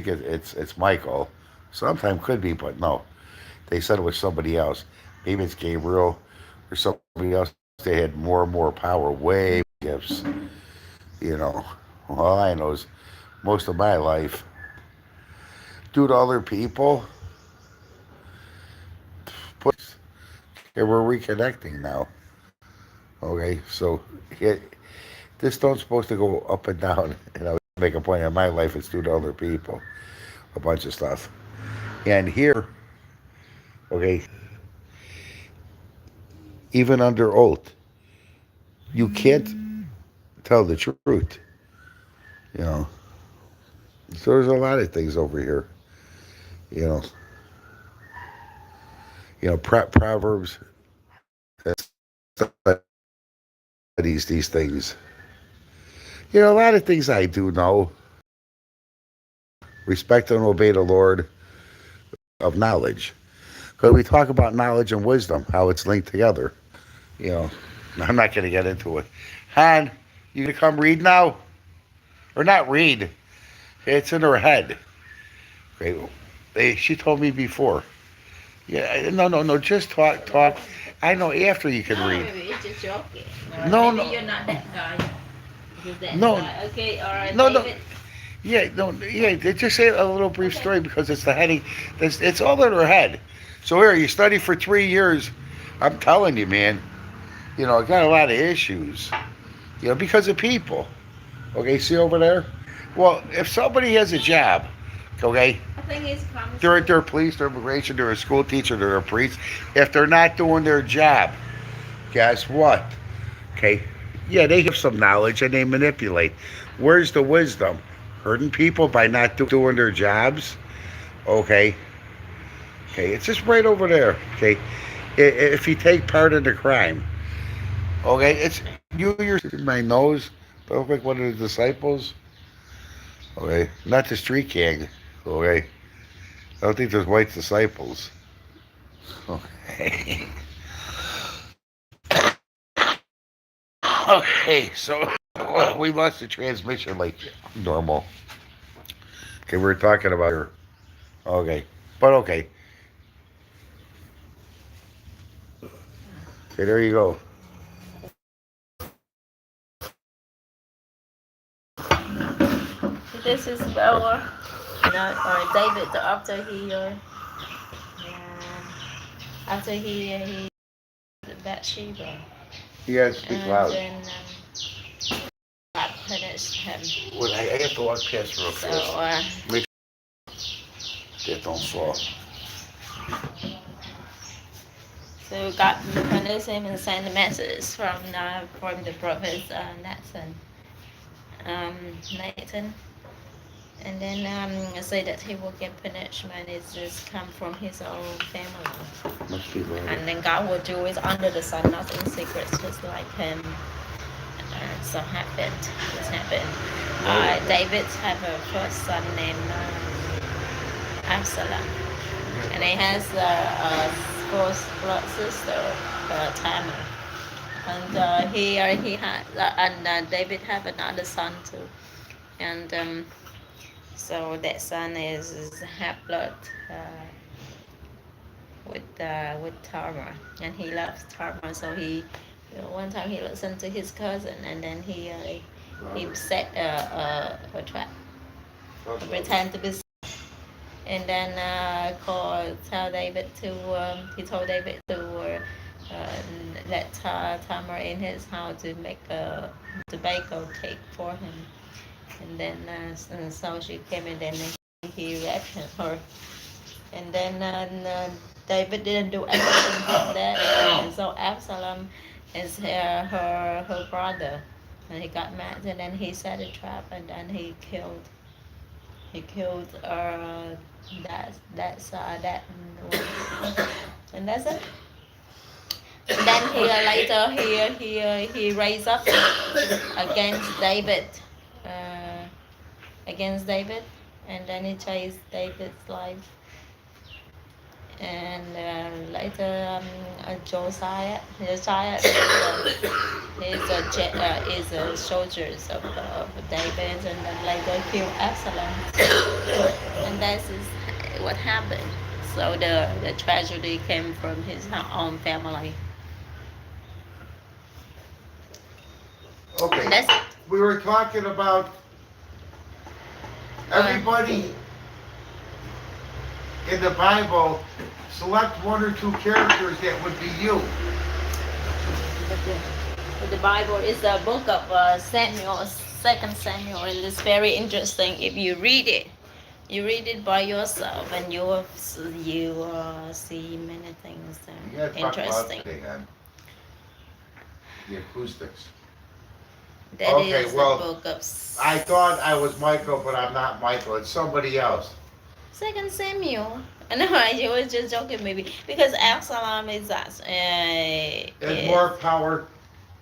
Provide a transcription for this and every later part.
think it's Michael. Sometimes could be, but no. They said it was somebody else. Maybe it's Gabriel or somebody else. They had more and more power, way gifts. You know, all I know is most of my life, due to other people, put okay, we're reconnecting now. Okay, so it, this stone's supposed to go up and down, and I was make a point in my life. It's due to other people, a bunch of stuff. And here, okay, even under oath, you can't tell the truth. You know, so there's a lot of things over here. You know, Proverbs studies these things. A lot of things I do know. Respect and obey the Lord of knowledge. Because we talk about knowledge and wisdom, how it's linked together. You know, I'm not going to get into it. Han, you gonna come read now, or not read? It's in her head. Okay, she told me before. Yeah, no, no, no. Just talk, talk. I know after you can No, read. maybe it's just joking. Or No, maybe no, you're not that guy. You're that no, guy. Okay, all right, no, no. David. Yeah, no, yeah. Just say a little brief Okay. story because it's the heading. It's all in her head. So here, you study for 3 years. I'm telling you, man. I got a lot of issues. Because of people. Okay, see over there. Well, if somebody has a job, okay, I think it's they're promising. they're police, they're immigration, they're a school teacher, they're a priest. If they're not doing their job, guess what? Okay, yeah, they have some knowledge and they manipulate. Where's the wisdom? Hurting people by not doing their jobs. Okay, okay, it's just right over there. Okay, if you take part in the crime, okay, it's you're my nose. Don't look like one of the disciples. Okay, not the street gang. Okay, I don't think there's white disciples. Okay, okay, so we lost the transmission like normal. Okay, we were talking about here. Okay, but okay, okay, there you go. This is our, David after he Bathsheba, Yeah, speak and loud. then God punished him. Wait, I have to walk past real So fast. Make sure that don't fall. God punished him and sent a message from the prophet Nathan, and then say that he will get punishment. It's just come from his own family. Must be louder. And then God will do it under the sun, not in secret, just like him. So happened. This happened. David have a first son named Absalom, and he has a first blood sister, Tamar. And he had and David have another son too, and so that son is half blood. With Tara, and he loves Tara. So one time he listened to his cousin, and then he set a trap, pretend to be, and then tell David to he told David to let Tamar in his house to make to bake a cake for him, and then and so she came, and then he raped her, and then David didn't do anything like that, and so Absalom is her brother, and he got mad, and then he set a trap, and then he killed that, and that's it. And then later he raised up against David, uh, against David, and then he chased David's life, and later Josiah is a soldiers of David, and then later killed Absalom, and that is what happened. So the tragedy came from his own family. Okay, That's it. we were talking about everybody in the Bible. Select one or two characters that would be you. The Bible is the book of Samuel, Second Samuel, and it's very interesting. If you read it by yourself, and you see many things You gotta talk about interesting. today, man. The acoustics. That Okay, is well, the book of I thought I was Michael, but I'm not Michael. It's somebody else. Second Samuel. No, I was just joking, maybe because Absalom is us. There's more power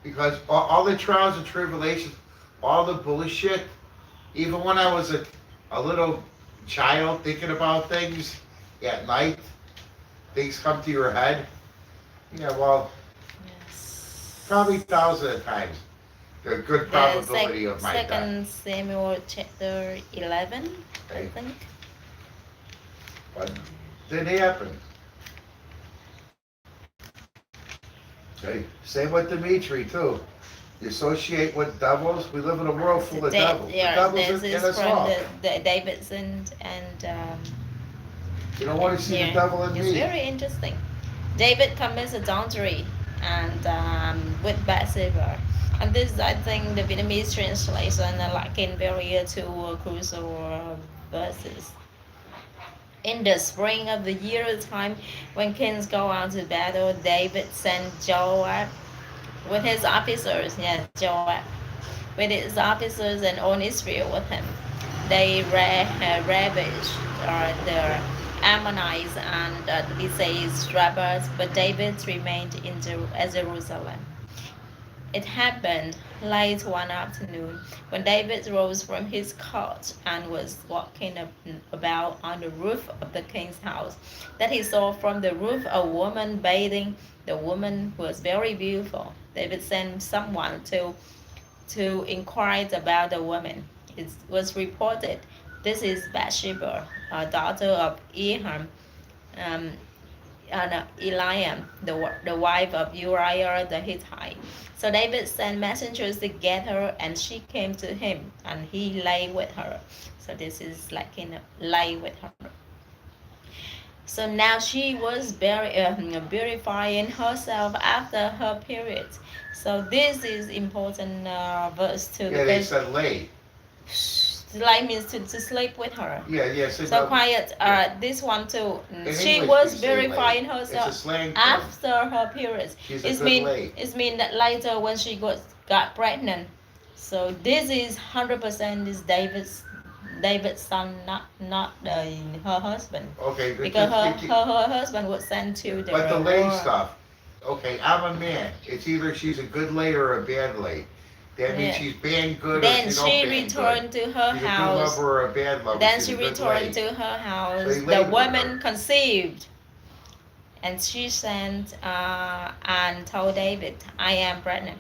because all the trials and tribulations, all the bullshit, even when I was a little child thinking about things at night, things come to your head. Yeah, well, Yes. probably thousands of times. The good probability of my death. Second Samuel chapter 11, I Okay. think. But didn't happen. Okay. Same with Dimitri too. You associate with devils. We live in a world full of devils. The devils This in is us from all. the Davidson and You don't want to see the here. devil in It's me. very interesting. David commits adultery and with Bathsheba. And this, I think, the Vietnamese translation lacking very two crucial verses. In the spring of the year time when kings go out to battle, David sent Joab with his officers, yes, Joab, with his officers and all Israel with him. They ravaged the Ammonites and it says Rabbah, but David remained in Jerusalem. It happened late one afternoon when David rose from his couch and was walking about on the roof of the king's house that he saw from the roof a woman bathing. The woman was very beautiful. David sent someone to inquire about the woman. It was reported, "This is Bathsheba, a daughter of Eham, um, and Eliam, the wife of Uriah the Hittite." So David sent messengers to get her, and she came to him, and he lay with her. So this is like in a lay with her. So now she was purifying herself after her period. So this is important verse too. Yeah, they said lay. Lay means to sleep with her. Yeah. So quiet. This one too. In She English, was we say lay. purifying It's a herself slang term. after her period. She's a good lay. It's mean that later when she got pregnant. So this is 100% is David's son, not her husband. Okay, Because her husband was sent to the but the lay war. stuff. Okay, I'm a man. It's either she's a good lay or a bad lay. That means Yeah. she's bad good Then or she bad returned good. to her She's a good house. lover or a bad lover. Then She's she a good returned lay. to her house. So he The laid with woman her. conceived, and she sent and told David, "I am pregnant."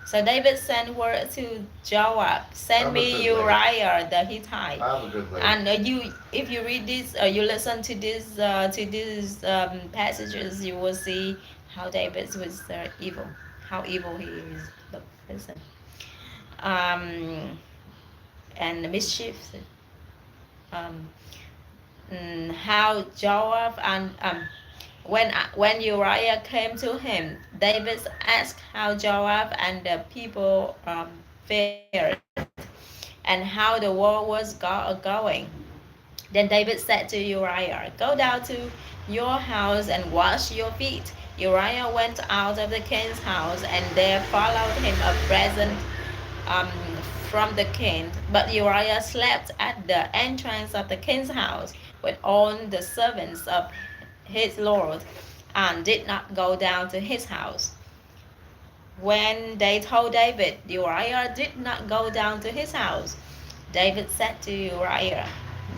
So David sent word to Joab, "Send I'm a me good lay. Uriah the Hittite." I'm a good lay. And if you read this, you listen to these passages, you will see how David was evil, how evil he is, the person, um, and the mischief. Um, how Joab and when Uriah came to him, David asked how Joab and the people fared and how the war was going. Then David said to Uriah, "Go down to your house and wash your feet." Uriah went out of the king's house, and there followed him a present um, from the king. But Uriah slept at the entrance of the king's house with all the servants of his lord, and did not go down to his house. When they told David, Uriah did not go down to his house. David said to Uriah,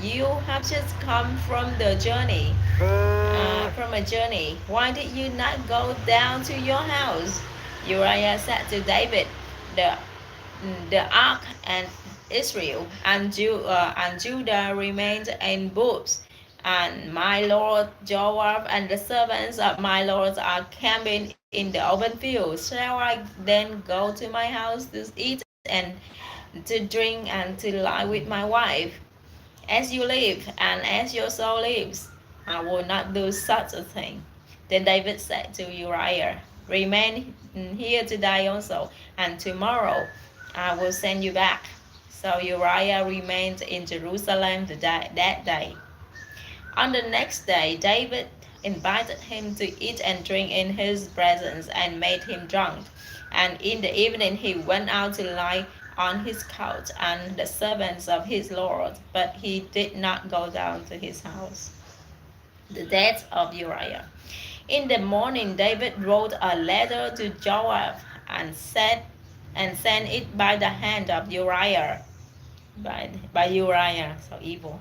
You have just come from the journey, from a journey. Why did you not go down to your house? Uriah said to David, the the ark and Israel and Judah remained in booths, and my lord Joab and the servants of my lord are camping in the open fields. Shall I then go to my house to eat and to drink and to lie with my wife? As you live and as your soul lives, I will not do such a thing. Then David said to Uriah, remain here to die also, and tomorrow I will send you back. So Uriah remained in Jerusalem that day. On the next day, David invited him to eat and drink in his presence and made him drunk. And in the evening he went out to lie on his couch and the servants of his lord, but he did not go down to his house. The death of Uriah. In the morning, David wrote a letter to Joab and sent it by the hand of Uriah, by Uriah, so evil.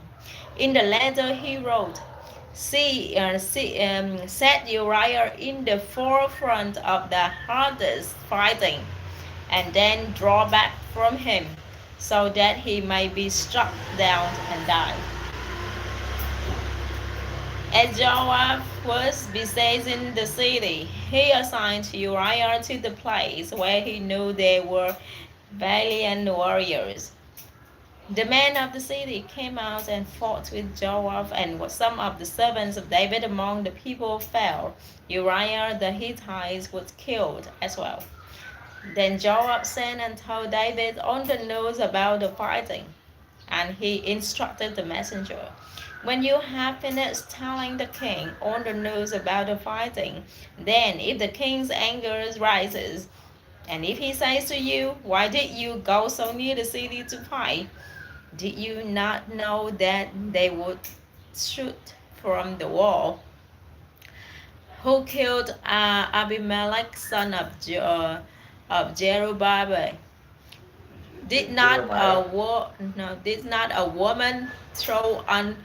In the letter he wrote, set Uriah in the forefront of the hardest fighting, and then draw back from him, so that he may be struck down and die. As Joab was besieging the city, he assigned Uriah to the place where he knew there were valiant warriors. The men of the city came out and fought with Joab, and some of the servants of David among the people fell. Uriah the Hittite was killed as well. Then Joab sent and told David all the news about the fighting, and he instructed the messenger, when you have finished telling the king all the news about the fighting, then if the king's anger rises, and if he says to you, why did you go so near the city to fight? Did you not know that they would shoot from the wall? Who killed Abimelech, son of Jerubbaal? Did not a woman throw an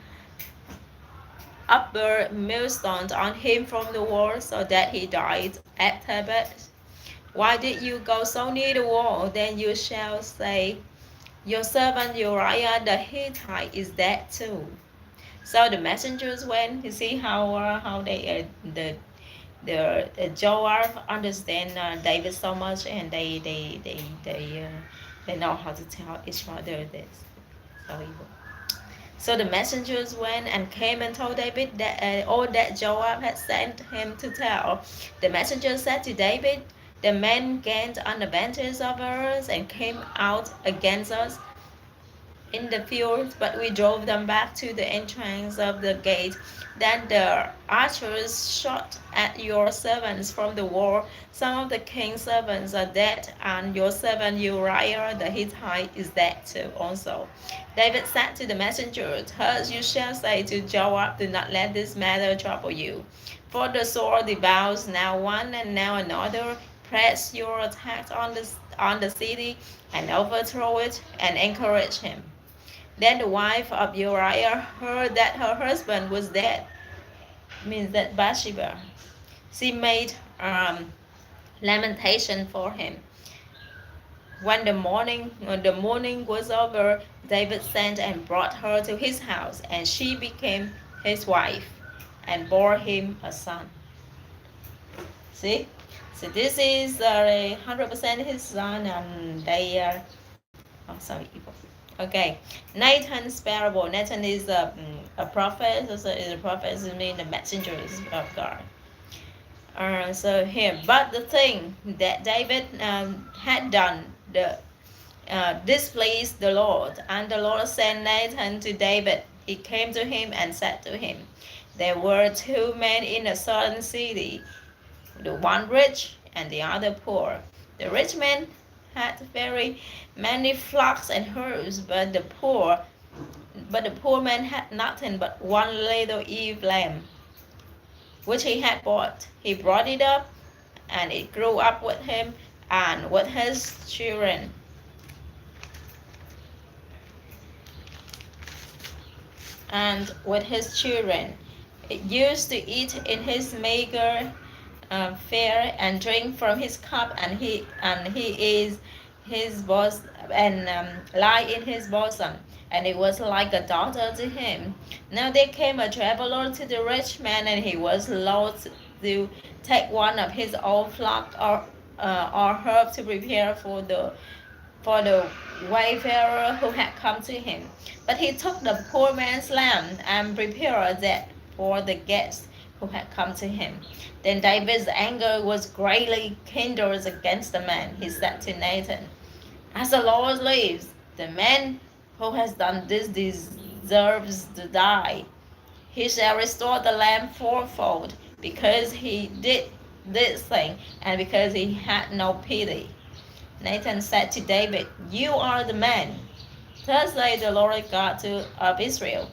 upper millstones on him from the wall so that he died at Tebet? Why did you go so near the wall? Then you shall say, your servant Uriah the Hittite is dead too. So the messengers went. You see how they the Joab understand David so much, and they know how to tell each other this. So evil. So the messengers went and came and told David that all that Joab had sent him to tell. The messenger said to David, the men gained an advantage over us and came out against us in the field, but we drove them back to the entrance of the gate. Then the archers shot at your servants from the wall. Some of the king's servants are dead, and your servant Uriah the Hittite is dead too also. David said to the messenger, thus you shall say to Joab, do not let this matter trouble you. For the sword devours now one and now another. Press your attack on the city and overthrow it and encourage him. Then the wife of Uriah heard that her husband was dead, means that Bathsheba. She made lamentation for him. When the morning was over, David sent and brought her to his house, and she became his wife and bore him a son. See? So this is 100% his son, and they are some evil. Okay, Nathan's parable. Nathan is a prophet. Also, is a prophet. It means the messengers of God. So here, but the thing that David had done, displeased the Lord, and the Lord sent Nathan to David. He came to him and said to him, there were two men in a certain city, the one rich and the other poor. The rich man had very many flocks and herds, but the poor man had nothing but one little ewe lamb, which he had bought. He brought it up, and it grew up with him and with his children. and with his children. It used to eat in his meager fare and drink from his cup, and he is his boss and lie in his bosom, and it was like a daughter to him. Now there came a traveler to the rich man, and he was loath to take one of his own flock or herb to prepare for the wayfarer who had come to him. But he took the poor man's lamb and prepared that for the guest who had come to him. Then David's anger was greatly kindled against the man. He said to Nathan, "As the Lord lives, the man who has done this deserves to die. He shall restore the lamb fourfold, because he did this thing, and because he had no pity." Nathan said to David, "You are the man. Thus says the Lord God of Israel,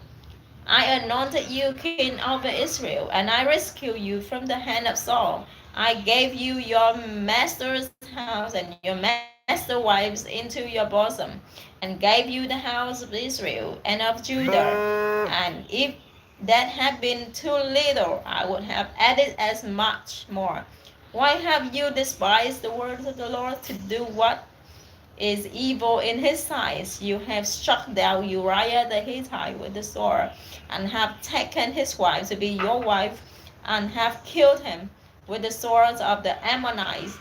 I anointed you king over Israel, and I rescued you from the hand of Saul. I gave you your master's house and your master's wives into your bosom, and gave you the house of Israel and of Judah. And if that had been too little, I would have added as much more. Why have you despised the words of the Lord to do what is evil in his sight? You have struck down Uriah the Hittite with the sword, and have taken his wife to be your wife, and have killed him with the swords of the Ammonites.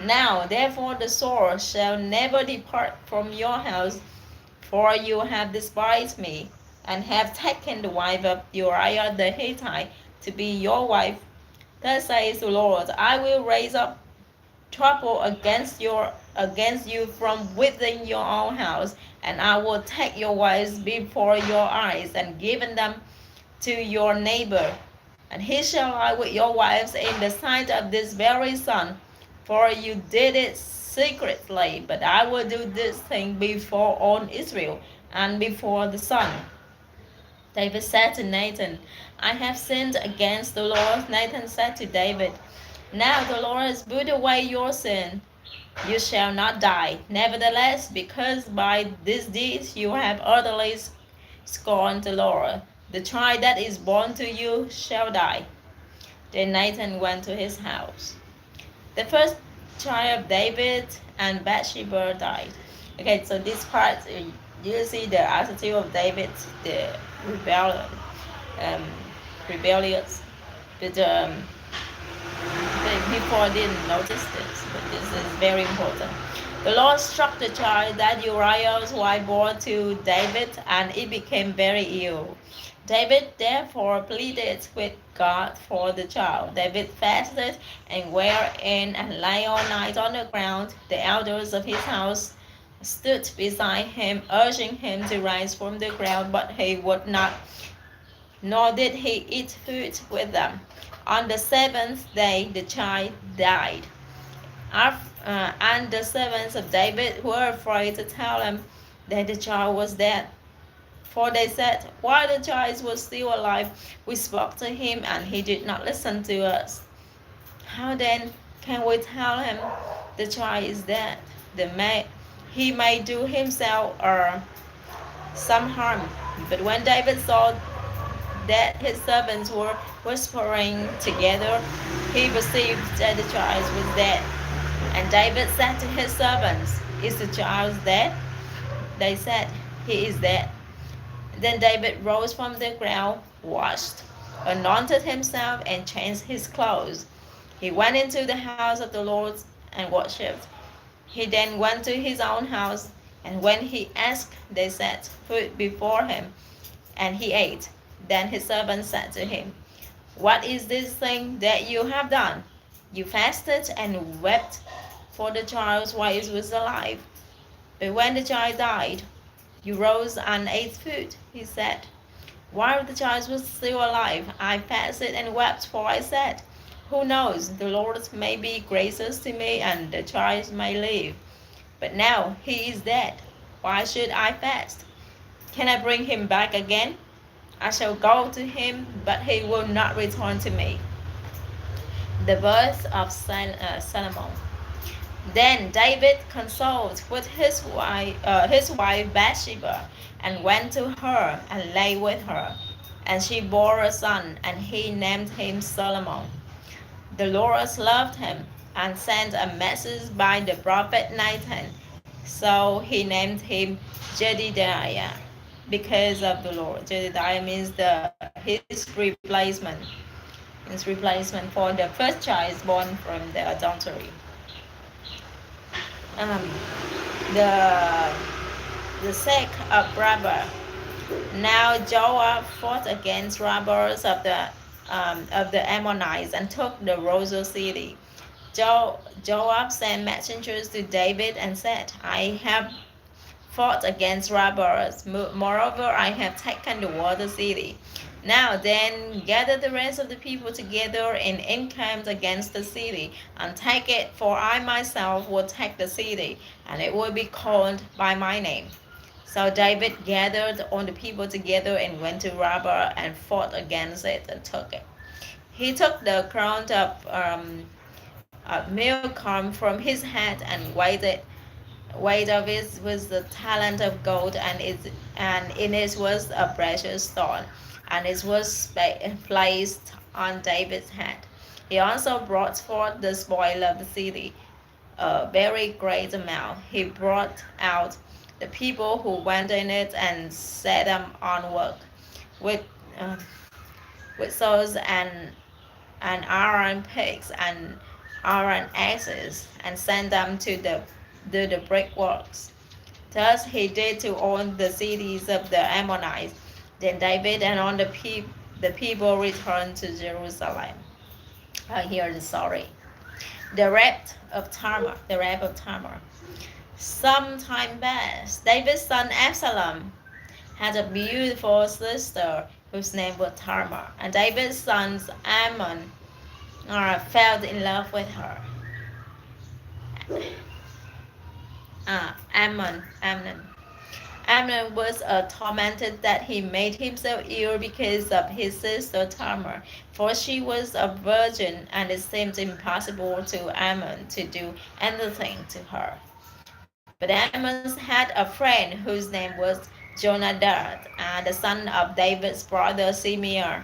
Now therefore the sword shall never depart from your house, for you have despised me, and have taken the wife of Uriah the Hittite to be your wife. Thus says the Lord, I will raise up trouble against you from within your own house, and I will take your wives before your eyes, and give them to your neighbor, and he shall lie with your wives in the sight of this very sun, for you did it secretly, but I will do this thing before all Israel and before the sun. David said to Nathan, I have sinned against the Lord. Nathan said to David, now the Lord has put away your sin. You shall not die. Nevertheless, because by this deed you have utterly scorned the Lord, the child that is born to you shall die. Then Nathan went to his house. The first child of David and Bathsheba died. Okay, so this part, you see the attitude of David, the um, rebellious. But people didn't notice this, but this is very important. The Lord struck the child that Uriah's wife bore to David, and it became very ill. David therefore pleaded with God for the child. David fasted and went in and lay all night on the ground. The elders of his house stood beside him, urging him to rise from the ground, but he would not, nor did he eat food with them. On the seventh day the child died. And the servants of David were afraid to tell him that the child was dead. For they said, while the child was still alive, we spoke to him, and he did not listen to us. How then can we tell him the child is dead? He may do himself some harm. But when David saw that his servants were whispering together, he perceived that the child was dead. And David said to his servants, is the child dead? They said, he is dead. Then David rose from the ground, washed, anointed himself, and changed his clothes. He went into the house of the Lord and worshipped. He then went to his own house, and when he asked, they set food before him, and he ate. Then his servant said to him, what is this thing that you have done? You fasted and wept for the child while he was alive. But when the child died, you rose and ate food, he said. While the child was still alive, I fasted and wept, for I said, who knows, the Lord may be gracious to me, and the child may live. But now he is dead. Why should I fast? Can I bring him back again? I shall go to him, but he will not return to me. The birth of Solomon. Then David consulted with his wife Bathsheba, and went to her and lay with her. And she bore a son, and he named him Solomon. The Lord loved him, and sent a message by the prophet Nathan. So he named him Jedidiah, because of the Lord. Jedidiah means his replacement. His replacement for the first child born from the adultery. Um, the the sake of robber. Now Joab fought against robbers of the Ammonites and took the Rosa city. Joab sent messengers to David and said, I have fought against robbers. Moreover, I have taken the water city. Now then, gather the rest of the people together and encamp against the city, and take it, for I myself will take the city, and it will be called by my name. So David gathered all the people together and went to Rabbah and fought against it and took it. He took the crown of Milcom from his head and weight of it was the talent of gold, and in it was a precious stone, and it was placed on David's head. He also brought forth the spoil of the city, a very great amount. He brought out the people who went in it and set them on work with uh, with saws and iron picks and iron axes, and sent them to the brickworks. Thus he did to all the cities of the Ammonites. Then David and all the people returned to Jerusalem. Here the story. The rape of Tamar. The rape of Tamar. Some time past, David's son Absalom had a beautiful sister whose name was Tamar, and David's son Ammon fell in love with her. Amnon. Amnon was tormented that he made himself ill because of his sister Tamar, for she was a virgin, and it seemed impossible to Ammon to do anything to her. But Ammon had a friend whose name was Jonadab, the son of David's brother Simeon.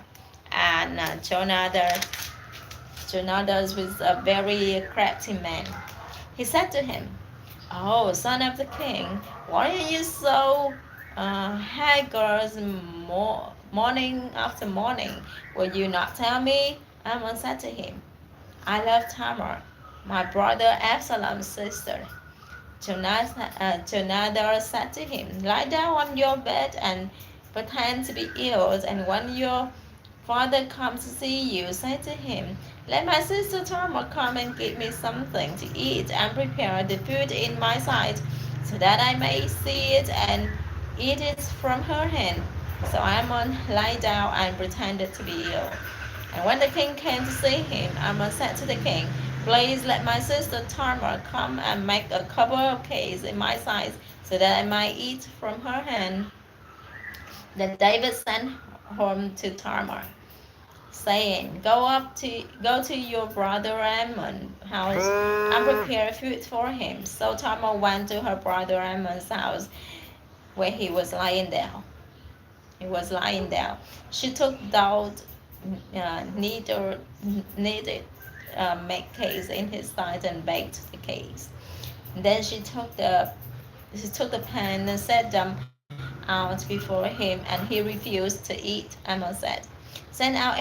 And Jonadab was a very crafty man. He said to him, Oh, son of the king, why are you so haggard morning after morning? Will you not tell me? Ammon said to him, I love Tamar, my brother Absalom's sister. Jonadab said to him, Lie down on your bed and pretend to be ill, and when your father comes to see you, say to him, Let my sister Tamar come and give me something to eat, and prepare the food in my sight, so that I may see it and eat it from her hand. So Ammon lay down and pretended to be ill. And when the king came to see him, Ammon said to the king, Please let my sister Tamar come and make a couple of cakes in my sight, so that I might eat from her hand. Then David sent home to Tamar, saying, Go to your brother Ammon's house and prepare food for him. So Tamar went to her brother Ammon's house, where he was lying down. She took down kneaded make cakes in his sight and baked the cakes. Then she took the pan and set them out before him, and he refused to eat. Ammon said, Send out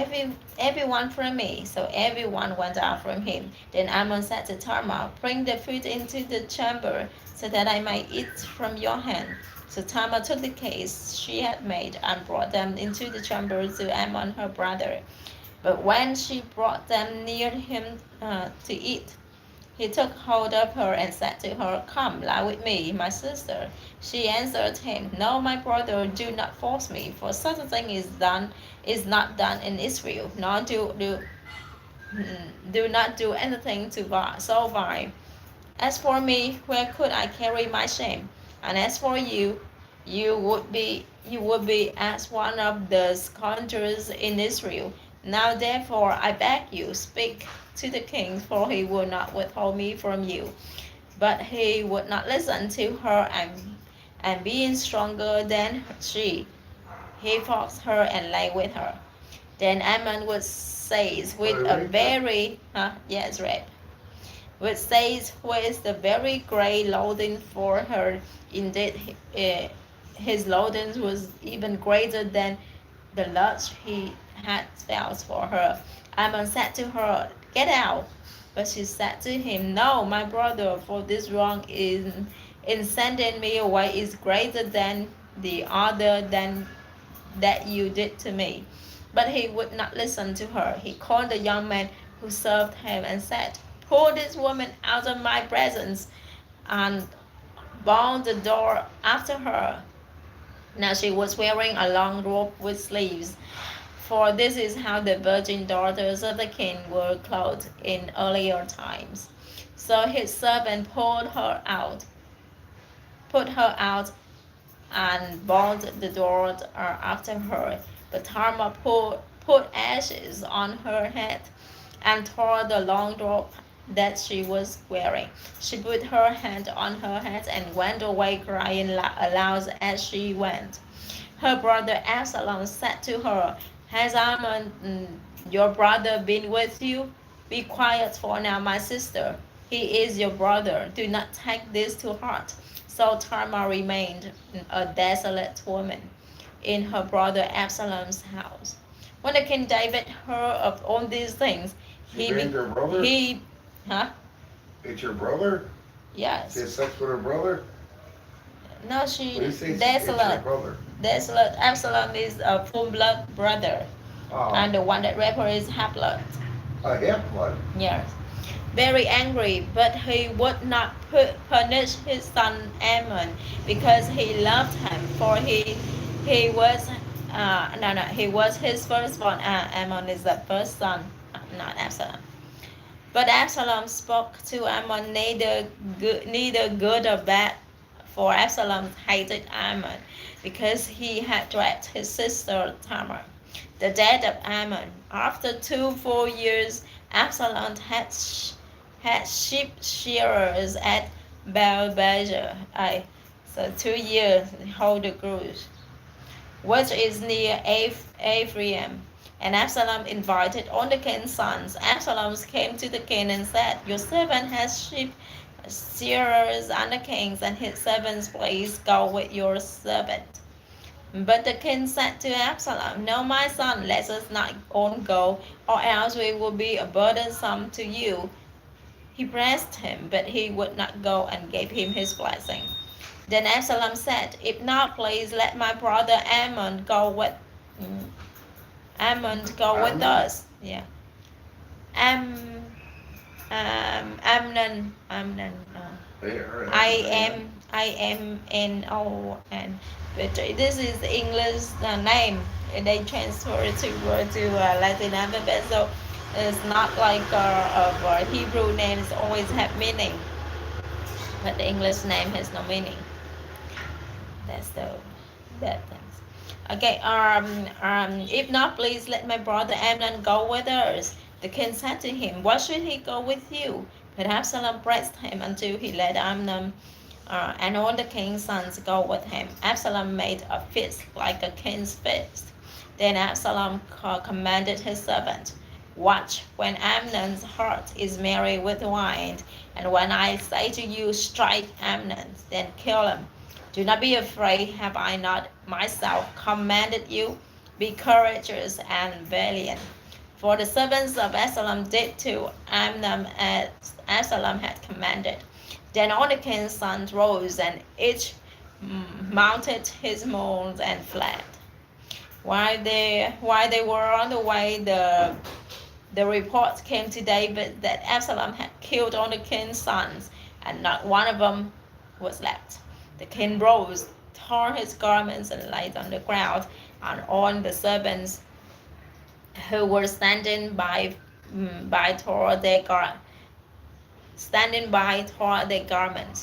everyone from me. So everyone went out from him. Then Ammon said to Tamar, Bring the food into the chamber, so that I might eat from your hand. So Tamar took the cakes she had made and brought them into the chamber to Ammon her brother. But when she brought them near him to eat, he took hold of her and said to her, Come, lie with me, my sister. She answered him, No, my brother, do not force me, for such a thing is not done in Israel, nor do not do anything so vile. As for me, where could I carry my shame? And as for you, you would be as one of the scoundrels in Israel. Now therefore I beg you, speak to the king, for he will not withhold me from you. But he would not listen to her, and being stronger than she, he forced her and lay with her. Then Ammon was seized with a very, yes, rape, which says with the very great loathing for her. Indeed, his loathing was even greater than the lust he had felt for her. Ammon said to her, "Get out." But she said to him, "No, my brother, for this wrong in sending me away is greater than the other than that you did to me." But he would not listen to her. He called the young man who served him and said, "Pull this woman out of my presence," and bound the door after her. Now she was wearing a long robe with sleeves, for this is how the virgin daughters of the king were clothed in earlier times. So his servant put her out and bound the door after her. But Tamar put ashes on her head and tore the long robe that she was wearing. She put her hand on her head and went away crying aloud as she went. Her brother Absalom said to her, "Has Ammon, your brother, been with you? Be quiet for now, my sister. He is your brother. Do not take this to heart." So Tamar remained a desolate woman in her brother Absalom's house. When the king David heard of all these things, She banged her brother? he, huh? It's your brother? She had Yes. sex with her brother? No, What do you say? It's your desolate. brother. Desolate. Absalom is a full blood brother, Oh, and the one that raped her is half blood. a half blood. Yes. Very angry, but he would not punish his son Ammon because he loved him, for he was he was his firstborn. Ammon is the first son, not Absalom. But Absalom spoke to Ammon neither good or bad, for Absalom hated Ammon because he had dragged his sister Tamar. The death of Ammon. After 2 full years, Absalom had sheep shearers at Baal-Bezor. So 2 years hold the cruise, which is near Ephraim. And Absalom invited all the king's sons. Absalom came to the king and said, "Your servant has sheep shearers and the kings, and his servants, please go with your servant." But the king said to Absalom, "No, my son, let us not all go, or else we will be a burdensome to you." He pressed him, but he would not go and gave him his blessing. Then Absalom said, "If not, please let my brother Ammon go with us." Yeah. Am Amnon. Amnon. But this is the English name. They transfer it to Latin alphabet, so it's not like a Hebrew names always have meaning, but the English name has no meaning. That's that things. Okay. If not, please let my brother Amnon go with us. The king said to him, "Why should he go with you?" But Absalom pressed him until he let Amnon and all the king's sons go with him. Absalom made a fist like a king's fist. Then Absalom commanded his servant, "Watch when Amnon's heart is merry with wine, and when I say to you, strike Amnon, then kill him. Do not be afraid, have I not myself commanded you? Be courageous and valiant." For the servants of Absalom did to Amnon as Absalom had commanded. Then all the king's sons rose, and each mounted his mules and fled. While they were on the way, the report came to David that Absalom had killed all the king's sons, and not one of them was left. The king rose, tore his garments, and laid on the ground, and all the servants who were standing by tore their garments.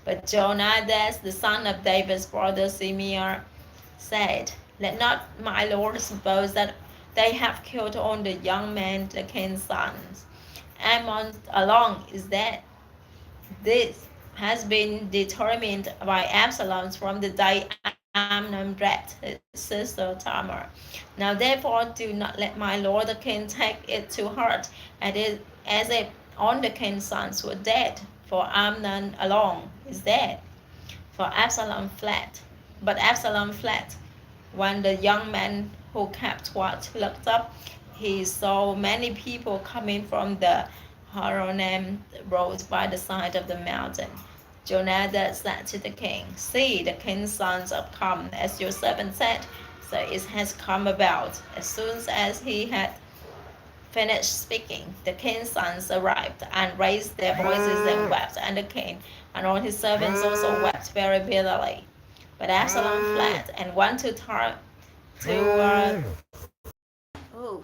But Jonadab, the son of David's brother Simeon, said, "Let not my lord suppose that they have killed all the young men, the king's sons. Ammon alone is dead. This has been determined by Absalom from the day Amnon dread his sister Tamar. Now therefore do not let my lord the king take it to heart, as if all the king's sons were dead, for Amnon alone is dead. For Absalom fled. But Absalom fled. When the young man who kept watch looked up, he saw many people coming from the Horonaim road by the side of the mountain. Jonadab said to the king, "See, the king's sons have come, as your servant said. So it has come about." As soon as he had finished speaking, the king's sons arrived and raised their voices and wept, and the king and all his servants also wept very bitterly. But Absalom fled and went to oh,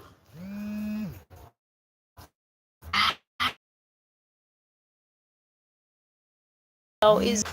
so is